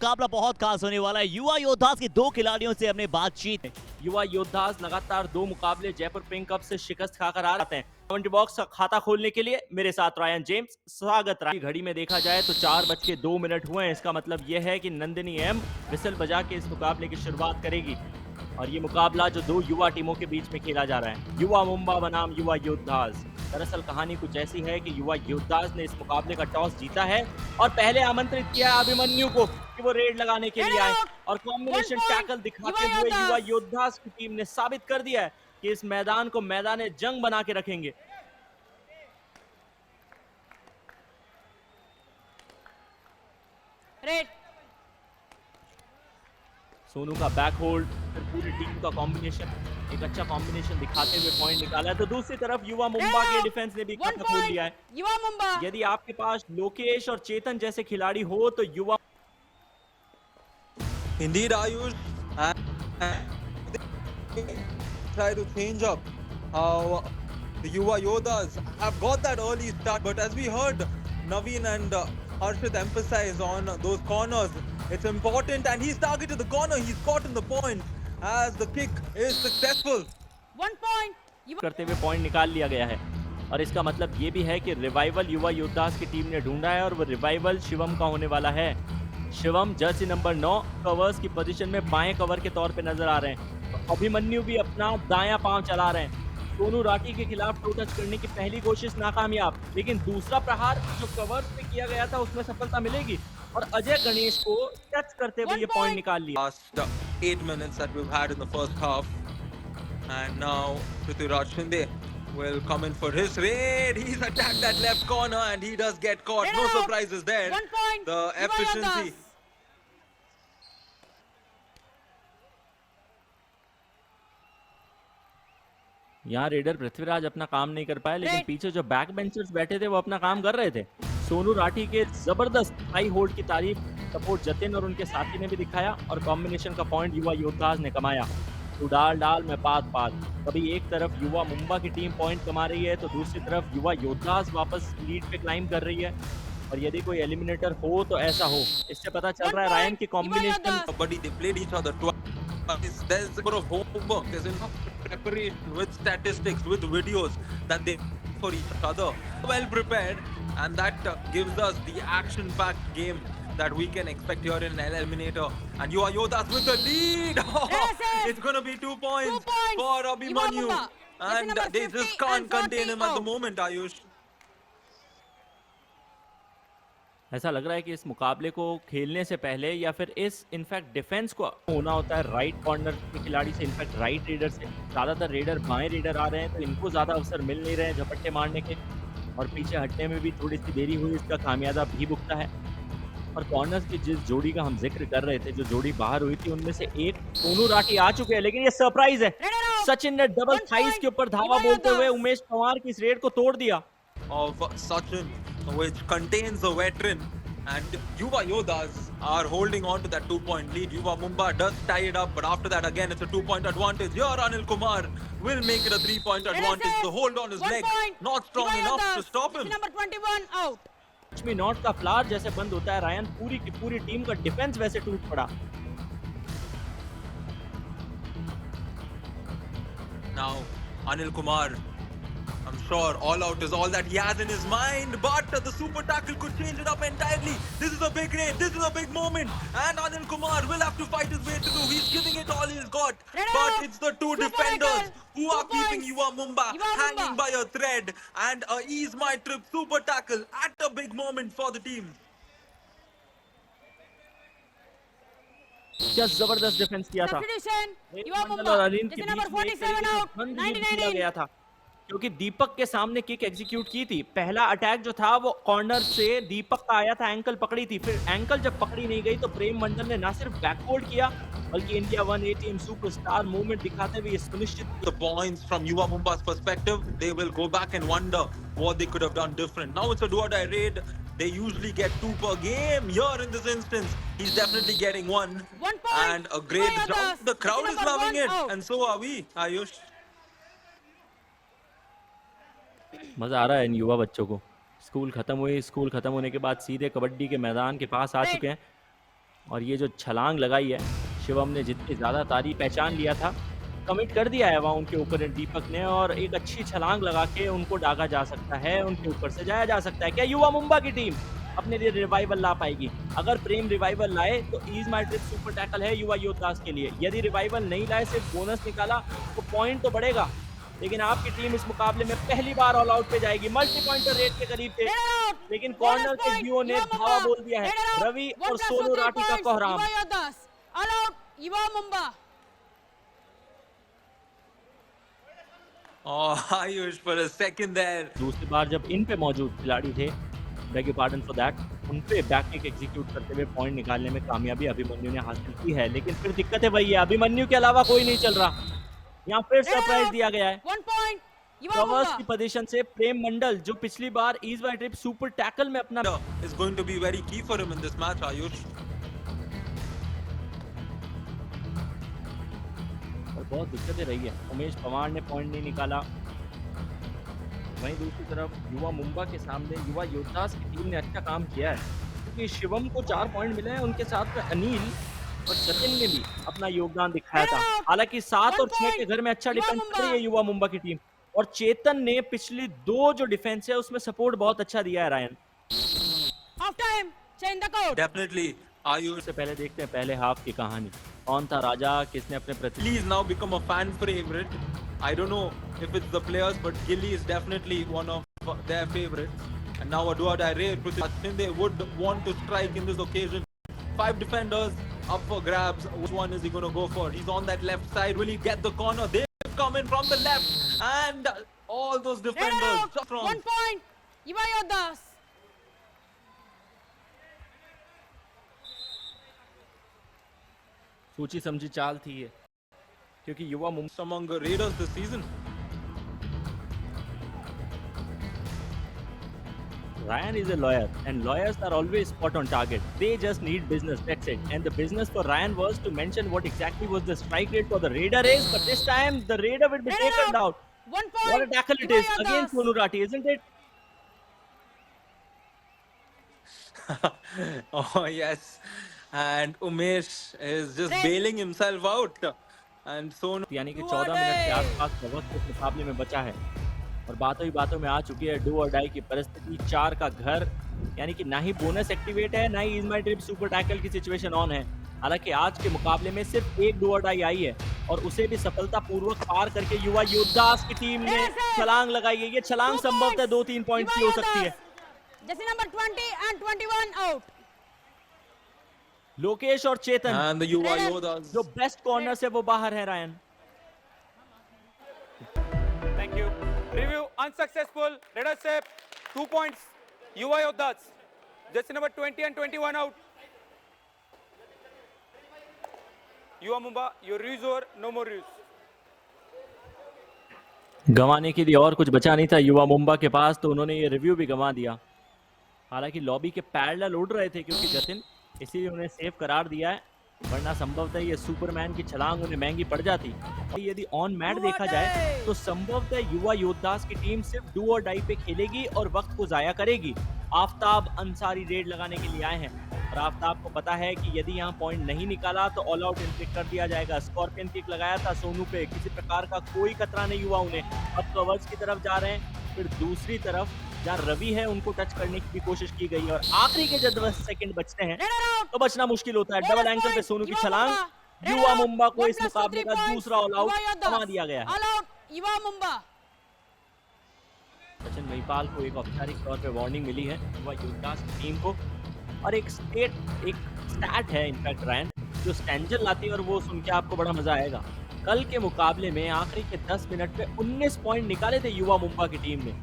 मुकाबला बहुत खास होने वाला है। युवा योद्धास के दो खिलाड़ियों से हमने बातचीत। युवा योद्धास लगातार 2 मुकाबले जयपुर पिंक कप से शिकस्त खाकर आ रहे हैं। कमेंट्री बॉक्स खाता खोलने के लिए मेरे साथ रायन जेम्स, स्वागत। घड़ी में देखा जाए तो 4:02 हुए हैं। इसका मतलब यह है कि नंदिनी एम विसल बजा के इस मुकाबले की शुरुआत करेगी। और ये मुकाबला जो दो युवा टीमों के बीच में खेला जा रहा है, युवा मुंबा बनाम युवा योद्धास। दरअसल कहानी कुछ ऐसी है कि युवा योद्धास ने इस मुकाबले का टॉस जीता है और पहले आमंत्रित किया है अभिमन्यु को कि वो रेड लगाने के लिए आए, और कॉम्बिनेशन टैकल दिखाते हुए युवा योद्धास की टीम ने साबित कर दिया है कि इस मैदान को मैदान जंग बना के रखेंगे। रेड सोनू का बैक होल्ड, फिर पूरी टीम का कॉम्बिनेशन, एक अच्छा कॉम्बिनेशन दिखाते हुए पॉइंट निकाला है। तो दूसरी तरफ युवा मुंबा के डिफेंस ने भी खाता खोल लिया है। युवा मुंबा। यदि आपके पास लोकेश और चेतन जैसे खिलाड़ी हो तो युवा Indeed, Ayush, try to change up how the Yuva Yodhas have got that early start. But as we heard Naveen and Harshit emphasize on those corners, it's important, and he's targeted the corner. He's caught in the point as the kick is successful. 1 point. करते हुए point निकाल लिया गया है। और इसका मतलब ये भी है कि रिवाइवल युवा योद्धास की टीम ने ढूंढा है और वो रिवाइवल शिवम का होने वाला है। शिवम जर्सी नंबर 9 कवर्स की पोजीशन में बाएं कवर के तौर पे नजर आ रहे हैं। तो अभिमन्यु भी अपना दायां पांव चला रहे हैं। सोनू राठी के खिलाफ टो टच करने की पहली कोशिश नाकामयाब, लेकिन दूसरा प्रहार जो कवर्स पे किया गया था उसमें सफलता मिलेगी और अजय गणेश को टच करते हुए ये पॉइंट निकाल लिया। Last 8 minutes that we've had in the first half, and now Prithviraj Shinde will come in for his raid. He's attacked that left corner and he does get caught. No surprises there. 1 point. The Yuva efficiency. Yodhas. यहाँ raider Prithviraj अपना काम नहीं कर पाया, लेकिन पीछे जो back benchers बैठे थे वो अपना काम कर रहे थे। सोनू राठी के जबरदस्त हाई होल्ड की तारीफ सपोर्ट जतिन और उनके साथी ने भी दिखाया और कॉम्बिनेशन का पॉइंट युवा योद्धास ने कमाया। तो डाल डाल में पात पात, कभी एक तरफ युवा मुंबा की टीम पॉइंट कमा रही है तो दूसरी तरफ युवा योद्धास वापस लीड पे क्लाइम कर रही है। और यदि कोई एलिमिनेटर हो तो ऐसा हो। इससे पता चल रहा है रायन की combination. But they played each other twice. There's a bit of homework, there's enough preparation with statistics, with videos that they for each other. Well prepared, and that gives us the action-packed game that we can expect here in an eliminator. And Yuva Yodhas with the lead. It's gonna be 2 points, 2 points for Yuva Abhimanyu, Mumbaa. and Number they 50 just can't and contain 40 him at the out. moment, Ayush. ऐसा लग रहा है कि इस मुकाबले को खेलने से पहले या फिर इस इनफैक्ट डिफेंस को होना होता है राइट कॉर्नर के खिलाड़ी से, इनफैक्ट राइट रेडर से। ज़्यादातर रेडर बाएं रेडर आ रहे हैं तो इनको ज़्यादा अवसर मिल नहीं रहे हैं झपट्टे मारने के, और पीछे हटने में भी थोड़ी सी देरी हुई, इसका खामियाजा भी भुगता है। और कॉर्नर्स की जिस जोड़ी का हम जिक्र कर रहे थे, जो जोड़ी बाहर हुई थी, उनमें से एक सोनू राठी आ चुके हैं, लेकिन ये सरप्राइज है। सचिन ने डबल थाइस के ऊपर धावा बोलते हुए उमेश पवार की इस रेड को तोड़ दिया। Of Sachin, which contains a veteran, and Yuva Yodhas are holding on to that 2-point lead. Yuva Mumba does tie it up, but after that again it's a 2-point advantage. Here Anil Kumar will make it a 3-point advantage. The hold on his 1 leg point. not strong Yuva enough to Yodhas. stop him. Number 21 out. Lakshmi not का flower जैसे बंद होता है Ryan, पूरी की पूरी team का defence वैसे टूट पड़ा। Now Anil Kumar, I'm sure all out is all that he has in his mind, but the super tackle could change it up entirely. This is a big raid, this is a big moment, and Anil Kumar will have to fight his way through. He's giving it all he's got, but it's the two Super defenders tackle. who 2 are keeping points. Yuva Mumba Yuva hanging Mumba. by a thread, and a ease my trip super tackle at a big moment for the team. क्या जबरदस्त defence किया था। Substitution. Yuva मंडल Mumba. और अलीन के This is beach number में एक 47 तरीके से out. द्वंद्व युद्ध 99 किया in. गया था, क्योंकि दीपक के सामने किक एग्जीक्यूट की थी। पहला अटैक जो था वो कॉर्नर से दीपक का आया था, एंकल पकड़ी थी, फिर एंकल जब पकड़ी नहीं गई तो प्रेम मंडल ने ना सिर्फ बैकहोल्ड किया बल्कि इंडिया 1 टीम सुपरस्टार मूवमेंट दिखाते हुए ये सुनिश्चित The points from Yuva Mumba's perspective, they will go back and wonder what they could have done different. Now it's a do-or-die raid. They usually get 2 per game. Here in this instance, he's definitely getting 1. 1 point. And a great Yuva jump. Yodhas. The crowd This is number loving 1 it. out. And so are we, Ayush. मजा आ रहा है इन युवा बच्चों को। School खत्म हुई, school खत्म होने के बाद सीधे कबड्डी के मैदान के पास आ चुके हैं। और ये जो छलांग लगाई है शिवम ने, जितनी ज़्यादा तारीफ पहचान लिया था, कमिट कर दिया है वहाँ उनके ओपोनेंट दीपक ने, और एक अच्छी छलांग लगा के उनको दागा जा सकता है, उनके ऊपर से जाया जा सकता है। क्या युवा मुंबा की टीम अपने लिए रिवाइवल ला पाएगी? अगर प्रेम रिवाइवल लाए तो ईज माई ट्रिप सुपर टैकल है युवा योद्धास के लिए। यदि रिवाइवल नहीं लाए, सिर्फ बोनस निकाला, तो पॉइंट तो बढ़ेगा। लेकिन आपकी टीम इस मुकाबले में पहली बार ऑल आउट पे जाएगी। मल्टी पॉइंटर रेट के करीब थे, लेकिन कॉर्नर के जियो ने धावा बोल दिया है। रवि और सोनू राठी का कोहराम। युवा योद्धास ऑल आउट युवा Mumba. Oh, Ayush, for a second there. दूसरी बार जब इन पे मौजूद खिलाड़ी थे, बेग पार्डन फॉर दैट, उन पे बैक किक एग्जीक्यूट करते हुए पॉइंट निकालने में कामयाबी अभिमन्यु ने हासिल की है। लेकिन फिर दिक्कत है वही है, अभिमन्यु के अलावा कोई नहीं चल रहा। यहाँ फिर सरप्राइज दिया गया है। 1 point युवा कवर्स की मुंबा। पोजीशन से प्रेम मंडल, जो पिछली बार ईज बाय ट्रिप सुपर टैकल में अपना Is going to be very key for him in this match, Ayush. और बहुत दिक्कतें रही है। उमेश पवार ने पॉइंट नहीं निकाला। वहीं दूसरी तरफ युवा मुंबा के सामने युवा योद्धास की टीम ने अच्छा काम किया है, क्योंकि शिवम को 4 पॉइंट मिले हैं, उनके साथ में अनिल और जतिन ने भी अपना योगदान दिखाया था। हालांकि 7 और 6 के घर में अच्छा डिफेंस कर रही है युवा मुंबा की टीम, और चेतन ने पिछली 2 जो डिफेंस है उसमें सपोर्ट बहुत अच्छा दिया है। Ryan, half time change the code. Definitely, Ayush. उससे पहले देखते हैं पहले हाफ की कहानी। कौन था राजा, किसने अपने प्रति Gilly now become a fan favorite. I don't know if it's the players, but Gilly is definitely one of their favorites. And now a do or die raid. Prithviraj Shinde would want to strike in this occasion. 5 defenders up for grabs. Which one is he going to go for? He's on that left side. Will he get the corner? They've come in from the left. And all those defenders. Just wrong. 1 point युवा योद्धास। सोची समझी चाल थी ये, क्योंकि युवा Mumba Among the Raiders this season. Ryan is a lawyer, and lawyers are always spot on target. They just need business, that's it. And the business for Ryan was to mention what exactly was the strike rate for the Raider race, but this time the Raider will be Raider taken out. out. 1 point What a tackle it युवा is योद्धास। against Sonu Rati, isn't it? Oh yes, and Umesh is just bailing himself out, and Sonu. यानी कि 14 minute के आसपास का वक्त इस मुकाबले में बचा है, और बातों ही बातों में आ चुकी है डू और डाई की परिस्थिति। 4 का घर, यानी कि ना ही बोनस एक्टिवेट है, ना ही इज माई ट्रिप सुपर टैकल की सिचुएशन ऑन है। हालांकि आज के मुकाबले में सिर्फ एक डू और डाई आई है, और उसे भी सफलतापूर्वक पार करके युवा योद्धास की टीम ने छलांग लगाई है। ये छलांग संभवतः 2-3 पॉइंट की हो सकती है। जैसे नंबर 20 and 21 आउट। लोकेश और चेतन, And the Yuva Yodas. जो बेस्ट कॉर्नर से वो बाहर है। Ryan, Thank you. Review unsuccessful. Leadership 2 points. Yuva Yoddhas. Jersey number 20 and 21 out. Yuva Mumba, your ruse over, no more ruse. गंवाने के लिए और कुछ बचा नहीं था युवा मुंबा के पास, तो उन्होंने ये रिव्यू भी गंवा दिया। हालांकि लॉबी के पैरेलल उड़ रहे थे क्योंकि जतिन, इसीलिए उन्हें सेफ करार दिया है, वरना संभवतः ये सुपरमैन की छलांग उन्हें महंगी पड़ जाती। यदि ऑन मैट देखा जाए तो संभवतः युवा योद्धास की टीम सिर्फ डू और डाई पे खेलेगी और वक्त को जाया करेगी। आफ्ताब अंसारी रेड लगाने के लिए आए हैं, और आफ्ताब को पता है कि यदि यहाँ पॉइंट नहीं निकाला तो ऑल आउट इन्फ्लिक्ट कर दिया जाएगा। स्कॉर्पियन किक लगाया था सोनू पे, किसी प्रकार का कोई खतरा नहीं हुआ उन्हें। अब कवर्स की तरफ जा रहे हैं, फिर दूसरी तरफ जहाँ रवि है उनको टच करने की भी कोशिश की गई, और आखिरी के जब 10 सेकंड बचते हैं तो बचना मुश्किल होता है। डबल एंकल पे सोनू की छलांग, युवा मुंबा को इस मुकाबले का दूसरा ऑल आउट थमा दिया गया है। ऑल आउट युवा मुंबा। सचिन महिपाल को एक औपचारिक तौर पे वार्निंग मिली है युवा योद्धास की टीम को, और एक स्टैट है इनफैक्ट रायन, जो स्टैंजल लाती है, और वो सुन के आपको बड़ा मजा आएगा। कल के मुकाबले में आखिरी के 10 मिनट में 19 पॉइंट निकाले थे युवा मुंबा की टीम ने,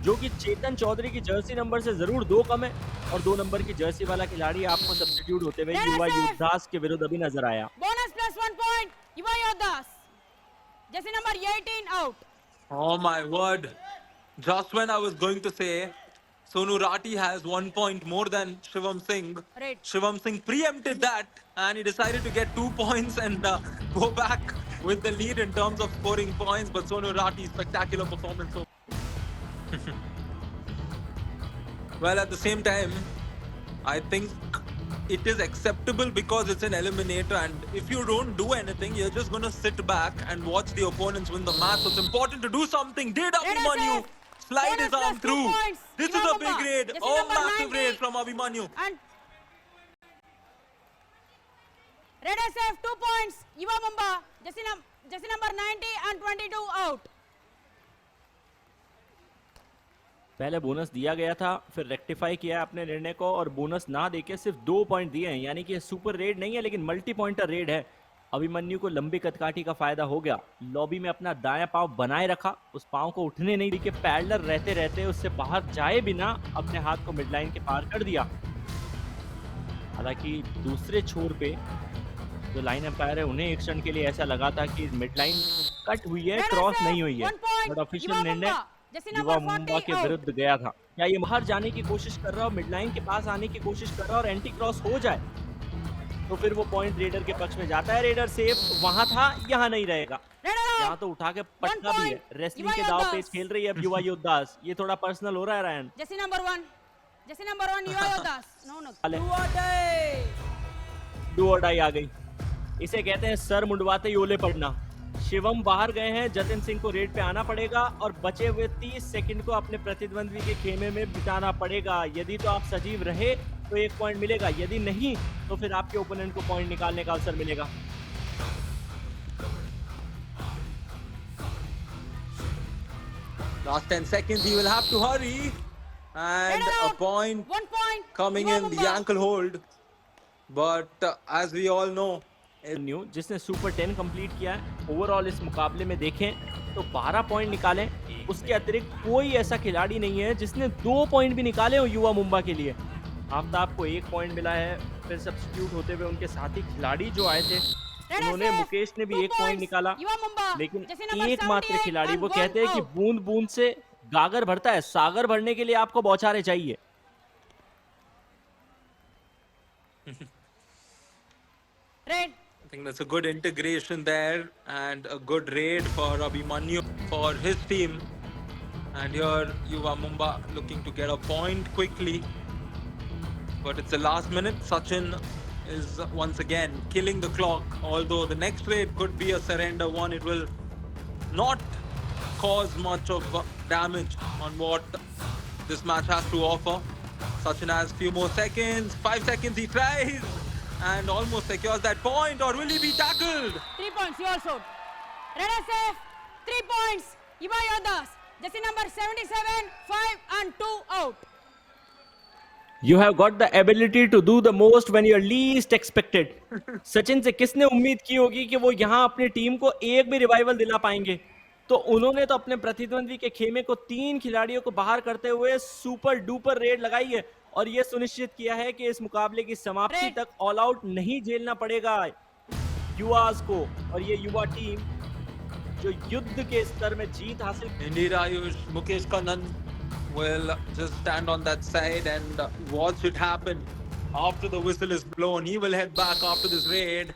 जो कि चेतन चौधरी की जर्सी नंबर से जरूर 2 कम है, और 2 नंबर की जर्सी वाला खिलाड़ी आपको सब्स्टिट्यूट होते हुए युवा योद्धास के विरुद्ध अभी नजर आया। बोनस प्लस 1 पॉइंट युवा योद्धास। जैसे number 18 out. Oh my word. Just when I was going to say Sonu Rati has 1 point more than Shivam Singh, Right. Shivam Singh preempted that and he decided to get 2 points and go back with the lead in terms of scoring points. But Sonu Rati, spectacular performance. Well, at the same time, I think it is acceptable because it's an eliminator, and if you don't do anything, you're just going to sit back and watch the opponents win the match. So it's important to do something. Did Abhimanyu slide Bonus his arm plus 2 through? points. This is Yuva a big Mumba. raid. Jersey Oh, number massive 90. raid from Abhimanyu. And Red SF 2 points. Yuva Mumba. Jersey number 90 and 22 out. पहले bonus दिया गया था, फिर rectify किया अपने निर्णय को और बोनस ना देके सिर्फ 2 पॉइंट दिए हैं, यानी कि सुपर रेड नहीं है लेकिन मल्टी पॉइंटर रेड है। अभिमन्यु को लंबी कदकाठी का फायदा हो गया। लॉबी में अपना दायां पांव बनाए रखा, उस पांव को उठने नहीं दी कि पैडलर रहते रहते उससे बाहर जाए बिना अपने हाथ को मिड लाइन के पार कर दिया। हालांकि दूसरे छोर पे जो लाइन एम्पायर है उन्हें एक क्षण के लिए ऐसा लगा था कि मिड लाइन कट हुई है, क्रॉस नहीं हुई है, बट ऑफिशियल निर्णय युवा मुंबा के विरुद्ध गया था। क्या ये बाहर जाने की कोशिश कर रहा हो, मिड लाइन के पास आने की कोशिश कर रहा और एंटी क्रॉस हो जाए तो फिर वो पॉइंट रेडर के पक्ष में जाता है। रेडर सेफ वहां था, यहाँ नहीं रहेगा। यहाँ तो उठा के पटका भी है। रेसलिंग के दाव पेच खेल रही है अब युवा योद्धास। ये थोड़ा पर्सनल हो रहा है रायन। जैसे नंबर 1 युवा योद्धास। नो डू और डाई आ गई। इसे कहते हैं सर मुंडवाते ही ओले पड़ना। शिवम बाहर गए हैं, जतिन सिंह को रेड पे आना पड़ेगा और बचे हुए 30 सेकंड को अपने प्रतिद्वंद्वी के खेमे में बिताना पड़ेगा। यदि तो आप सजीव रहे तो 1 पॉइंट मिलेगा, यदि नहीं तो फिर आपके ओपोनेंट को पॉइंट निकालने का अवसर मिलेगा। Last 10 seconds, he will have to hurry. And a point 1 point coming in, the ankle hold. But as we all know, new जिसने सुपर 10 कंप्लीट किया है, ओवरऑल इस मुकाबले में देखें तो 12 पॉइंट निकाले। उसके अतिरिक्त कोई ऐसा खिलाड़ी नहीं है जिसने 2 पॉइंट भी निकाले हो युवा मुंबा के लिए। आफ्ताब को 1 पॉइंट मिला है, फिर सब्स्टिट्यूट होते हुए उनके साथी खिलाड़ी जो आए थे उन्होंने, मुकेश ने भी 1 पॉइंट निकाला, लेकिन एकमात्र खिलाड़ी वो कहते हैं कि बूंद बूंद से गागर भरता है, सागर भरने के लिए आपको बौछारें चाहिए। Red. I think that's a good integration there and a good raid for Abhimanyu for his team. And here Yuva Mumba looking to get a point quickly. But it's the last minute. Sachin is once again killing the clock. Although the next raid could be a surrender one, it will not cause much of damage on what this match has to offer. Sachin has few more seconds. 5 seconds he tries. And almost secures that point, or will he be tackled? 3 points, you also. Red SF, 3 points. Yuva Yoddhas, jersey number 77, 5 and 2 out. You have got the ability to do the most when you're least expected. Sachin से किसने उम्मीद की होगी कि वो यहाँ अपनी team को एक भी रिवाइवल दिला पाएंगे? तो उन्होंने तो अपने प्रतिद्वंद्वी के खेमे को 3 खिलाड़ियों को बाहर करते हुए सुपर डुपर रेड लगाई है और ये सुनिश्चित किया है कि इस मुकाबले की समाप्ति तक ऑल आउट नहीं झेलना पड़ेगा युवास को। और ये युवा टीम जो युद्ध के स्तर में जीत हासिल। Indeed, Ayush, Mukesh Kannan will just stand on that side and watch it happen. After the whistle is blown, he will head back after this raid.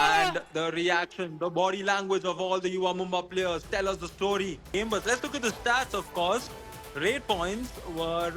And the reaction, the body language of all the Yuva Mumba players tell us the story. But let's look at the stats, of course. Raid points were